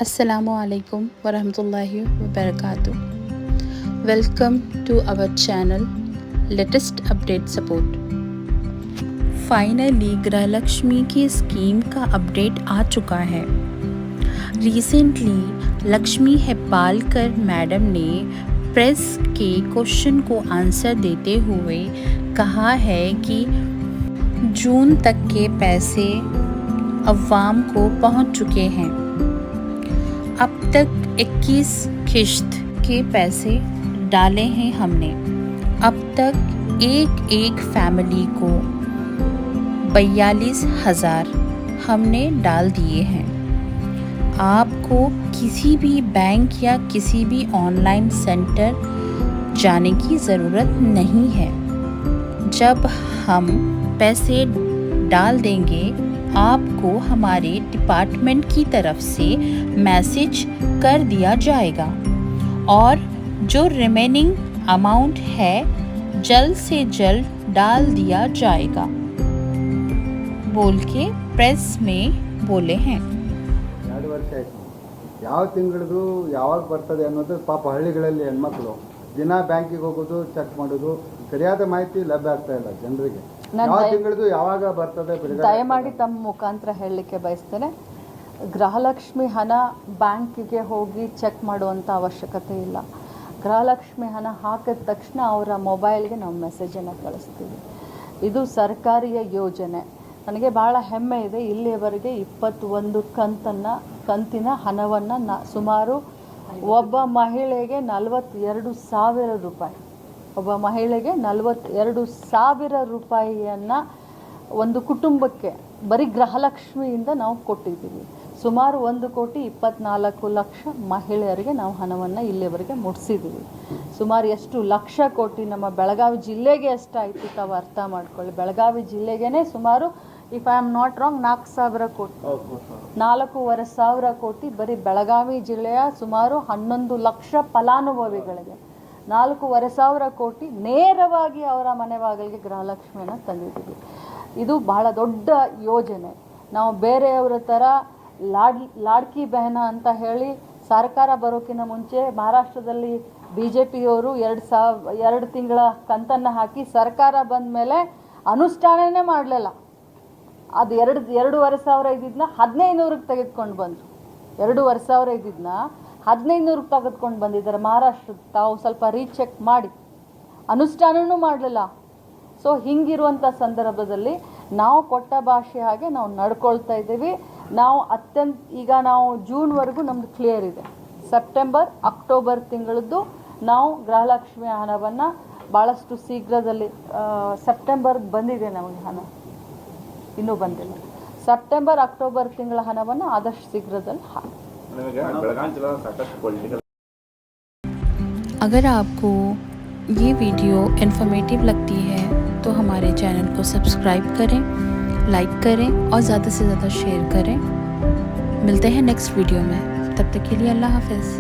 Assalamualaikum warahmatullahi wabarakatuh. Welcome to our channel Latest Update Support. Finally Gruhalakshmi की scheme का update आ चुका है। रिसेंटली लक्ष्मी हेब्बालकर मैडम ने प्रेस के क्वेश्चन को आंसर देते हुए कहा है कि जून तक के पैसे अवाम को पहुंच चुके हैं। अब तक 21 किश्त के पैसे डाले हैं हमने। अब तक एक फैमिली को 42,000 हमने डाल दिए हैं। आपको किसी भी बैंक या किसी भी ऑनलाइन सेंटर जाने की ज़रूरत नहीं है। जब हम पैसे डाल देंगे आपको हमारे डिपार्टमेंट की तरफ से मैसेज कर दिया जाएगा और जो रिमेनिंग अमाउंट है जल्द से जल्द डाल दिया जाएगा बोल के प्रेस में बोले हैं। 2 ವರ್ಷ ಆಯ್ತು ಯಾವ ತಿಂಗಳದು ಯಾವಾಗ ಬರ್ತದೆ ಅನ್ನೋದು ಪಾಪ ಹಳ್ಳಿಗಳಲ್ಲಿ ಹೆಣ್ಮಕ್ಳು ದಿನ ಬ್ಯಾಂಕಿಗೆ ಹೋಗೋದು ಚೆಕ್ ಮಾಡೋದು ಸರಿಯಾದ ಮಾಹಿತಿ ಲಭ್ಯ ಆಗ್ತಾ ಇಲ್ಲ ಜನರಿಗೆ। ಯಾವ ತಿಂಗಳದು ಯಾವಾಗ ಬರ್ತದೆ ದಯಮಾಡಿ ತಮ್ಮ ಮುಖಾಂತರ ಹೇಳಲಿಕ್ಕೆ ಬಯಸ್ತೇನೆ, ಗೃಹಲಕ್ಷ್ಮಿ ಹಣ ಬ್ಯಾಂಕಿಗೆ ಹೋಗಿ ಚೆಕ್ ಮಾಡುವಂಥ ಅವಶ್ಯಕತೆ ಇಲ್ಲ। ಗೃಹಲಕ್ಷ್ಮಿ ಹಣ ಹಾಕಿದ ತಕ್ಷಣ ಅವರ ಮೊಬೈಲ್ಗೆ ನಾವು ಮೆಸೇಜನ್ನು ಕಳಿಸ್ತೀವಿ। ಇದು ಸರ್ಕಾರಿಯ ಯೋಜನೆ। ನನಗೆ ಭಾಳ ಹೆಮ್ಮೆ ಇದೆ, ಇಲ್ಲಿಯವರೆಗೆ 21 ಕಂತಿನ ಹಣವನ್ನು ಸುಮಾರು ಒಬ್ಬ ಮಹಿಳೆಗೆ 42,000 ರೂಪಾಯಿ, ಒಬ್ಬ ಮಹಿಳೆಗೆ 42,000 ರೂಪಾಯಿಯನ್ನು ಒಂದು ಕುಟುಂಬಕ್ಕೆ ಬರೀ ಗೃಹಲಕ್ಷ್ಮಿಯಿಂದ ನಾವು ಕೊಟ್ಟಿದ್ದೀವಿ। ಸುಮಾರು 1,24,00,000 ಮಹಿಳೆಯರಿಗೆ ನಾವು ಹಣವನ್ನು ಇಲ್ಲಿವರೆಗೆ ಮುಟ್ಟಿಸಿದ್ದೀವಿ। ಸುಮಾರು ಎಷ್ಟು ಲಕ್ಷ ಕೋಟಿ ನಮ್ಮ ಬೆಳಗಾವಿ ಜಿಲ್ಲೆಗೆ ಎಷ್ಟಾಯಿತು ತಾವು ಅರ್ಥ ಮಾಡ್ಕೊಳ್ಳಿ। ಬೆಳಗಾವಿ ಜಿಲ್ಲೆಗೇ ಸುಮಾರು if I am not wrong 4,000 ಕೋಟಿ, 4,500 ಕೋಟಿ ಬರೀ ಬೆಳಗಾವಿ ಜಿಲ್ಲೆಯ ಸುಮಾರು 11 ಲಕ್ಷ ಫಲಾನುಭವಿಗಳಿಗೆ 4,500 ಕೋಟಿ ನೇರವಾಗಿ ಅವರ ಮನೆ ಬಾಗಿಲಿಗೆ ಗೃಹಲಕ್ಷ್ಮಿಯನ್ನು ತಂದಿದ್ದೀವಿ। ಇದು ಬಹಳ ದೊಡ್ಡ ಯೋಜನೆ। ನಾವು ಬೇರೆಯವರ ಥರ ಲಾಡ್ಕಿ ಬೆಹನ ಅಂತ ಹೇಳಿ ಸರ್ಕಾರ ಬರೋಕ್ಕಿಂತ ಮುಂಚೆ ಮಹಾರಾಷ್ಟ್ರದಲ್ಲಿ BJPಯವರು 2 ತಿಂಗಳ ಕಂತನ್ನು ಹಾಕಿ ಸರ್ಕಾರ ಬಂದ ಮೇಲೆ ಅನುಷ್ಠಾನನೇ ಮಾಡಲಿಲ್ಲ। ಅದು 2,500 ಇದ್ದಿದ್ದನ್ನ 1,500ಕ್ಕೆ ತೆಗೆದುಕೊಂಡು ಬಂದರು। 2,500 ಇದ್ದಿದ್ದನ್ನ 1,500ಕ್ಕೆ ತೆಗೆದುಕೊಂಡು ಬಂದಿದ್ದಾರೆ ಮಹಾರಾಷ್ಟ್ರ। ತಾವು ಸ್ವಲ್ಪ ರೀಚೆಕ್ ಮಾಡಿ, ಅನುಷ್ಠಾನವೂ ಮಾಡಲಿಲ್ಲ। ಸೊ ಹಿಂಗಿರುವಂಥ ಸಂದರ್ಭದಲ್ಲಿ ನಾವು ಕೊಟ್ಟ ಭಾಷೆ ಹಾಗೆ ನಾವು ನಡ್ಕೊಳ್ತಾ ಇದ್ದೀವಿ। ನಾವು ಈಗ ನಾವು ಜೂನ್ವರೆಗೂ ನಮ್ಮದು ಕ್ಲಿಯರ್ ಇದೆ। ಸೆಪ್ಟೆಂಬರ್ ಅಕ್ಟೋಬರ್ ತಿಂಗಳದ್ದು ನಾವು ಗೃಹಲಕ್ಷ್ಮಿ ಹಣವನ್ನು ಭಾಳಷ್ಟು ಶೀಘ್ರದಲ್ಲಿ, ಸೆಪ್ಟೆಂಬರ್ಗೆ ಬಂದಿದೆ ನಮಗೆ ಹಣ, ಇನ್ನೂ ಬಂದಿಲ್ಲ। ಸೆಪ್ಟೆಂಬರ್ ಅಕ್ಟೋಬರ್ ತಿಂಗಳ ಹಣವನ್ನು ಆದಷ್ಟು शीघ्रದಲ್ಲಿ ಹಾಕಿ। अगर आपको ये वीडियो इन्फॉर्मेटिव लगती है तो हमारे चैनल को सब्सक्राइब करें, लाइक करें और ज़्यादा से ज़्यादा शेयर करें। मिलते हैं नेक्स्ट वीडियो में, तब तक के लिए अल्लाह हाफ़िज़।